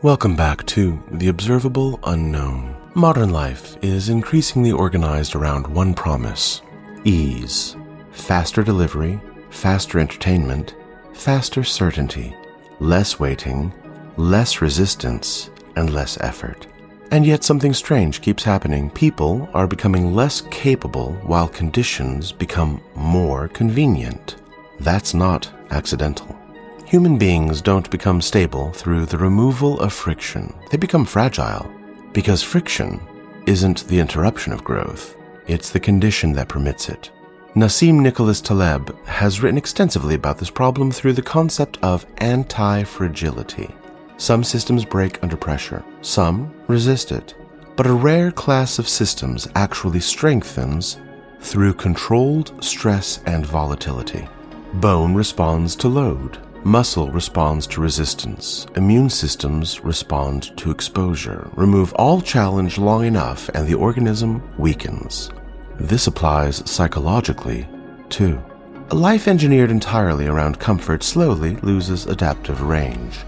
Welcome back to the Observable Unknown. Modern life is increasingly organized around one promise: ease, faster delivery, faster entertainment, faster certainty, less waiting, less resistance, and less effort. And yet something strange keeps happening. People are becoming less capable while conditions become more convenient. That's not accidental. Human beings don't become stable through the removal of friction. They become fragile because friction isn't the interruption of growth. It's the condition that permits it. Nassim Nicholas Taleb has written extensively about this problem through the concept of antifragility. Some systems break under pressure, some resist it, but a rare class of systems actually strengthens through controlled stress and volatility. Bone responds to load. Muscle responds to resistance. Immune systems respond to exposure. Remove all challenge long enough and the organism weakens. This applies psychologically, too. A life engineered entirely around comfort slowly loses adaptive range.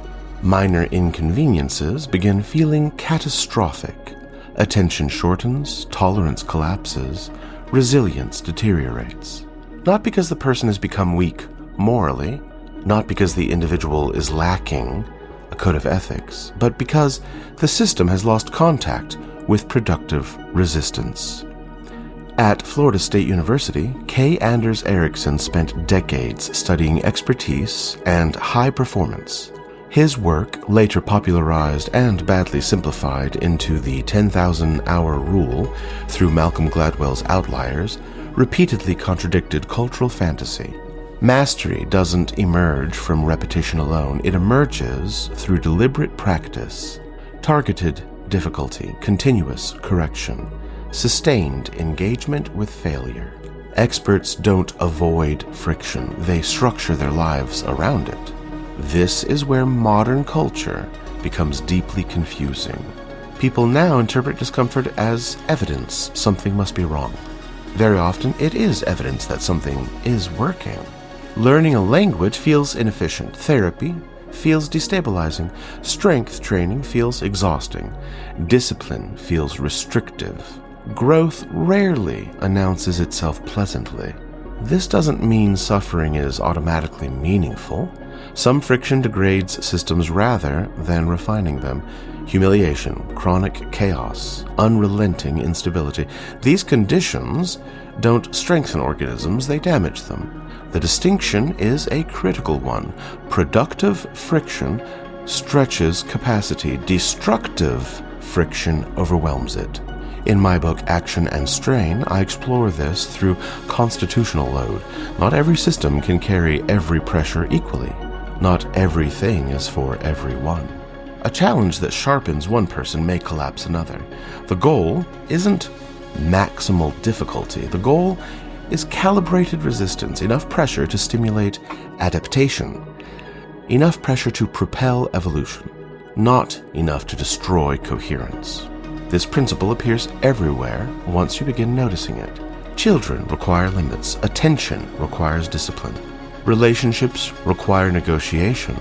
Minor inconveniences begin feeling catastrophic. Attention shortens, tolerance collapses, resilience deteriorates. Not because the person has become weak morally, not because the individual is lacking a code of ethics, but because the system has lost contact with productive resistance. At Florida State University, K. Anders Ericsson spent decades studying expertise and high performance. His work, later popularized and badly simplified into the 10,000-hour rule through Malcolm Gladwell's Outliers, repeatedly contradicted cultural fantasy. Mastery doesn't emerge from repetition alone. It emerges through deliberate practice, targeted difficulty, continuous correction, sustained engagement with failure. Experts don't avoid friction. They structure their lives around it. This is where modern culture becomes deeply confusing. People now interpret discomfort as evidence something must be wrong. Very often, it is evidence that something is working. Learning a language feels inefficient. Therapy feels destabilizing. Strength training feels exhausting. Discipline feels restrictive. Growth rarely announces itself pleasantly. This doesn't mean suffering is automatically meaningful. Some friction degrades systems rather than refining them. Humiliation, chronic chaos, unrelenting instability. These conditions don't strengthen organisms, they damage them. The distinction is a critical one. Productive friction stretches capacity. Destructive friction overwhelms it. In my book, Action and Strain, I explore this through constitutional load. Not every system can carry every pressure equally. Not everything is for everyone. A challenge that sharpens one person may collapse another. The goal isn't maximal difficulty. The goal is calibrated resistance, enough pressure to stimulate adaptation, enough pressure to propel evolution, not enough to destroy coherence. This principle appears everywhere once you begin noticing it. Children require limits. Attention requires discipline. Relationships require negotiation.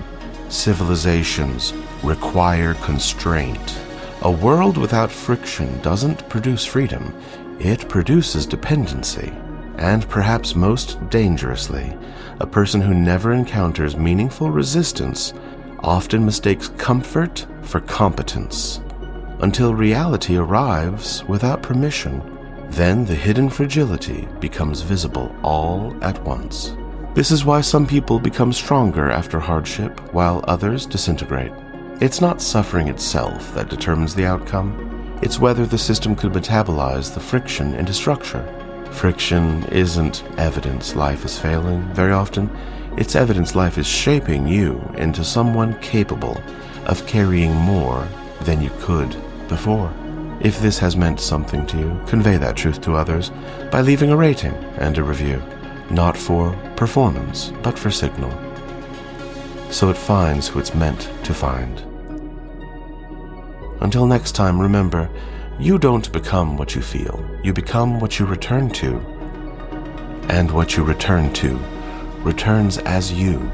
Civilizations require constraint. A world without friction doesn't produce freedom. It produces dependency. And perhaps most dangerously, a person who never encounters meaningful resistance often mistakes comfort for competence. Until reality arrives without permission, then the hidden fragility becomes visible all at once. This is why some people become stronger after hardship, while others disintegrate. It's not suffering itself that determines the outcome. It's whether the system could metabolize the friction into structure. Friction isn't evidence life is failing. Very often, it's evidence life is shaping you into someone capable of carrying more than you could before. If this has meant something to you, convey that truth to others by leaving a rating and a review, not for performance, but for signal, so it finds who it's meant to find. Until next time, remember, you don't become what you feel. You become what you return to. And what you return to returns as you.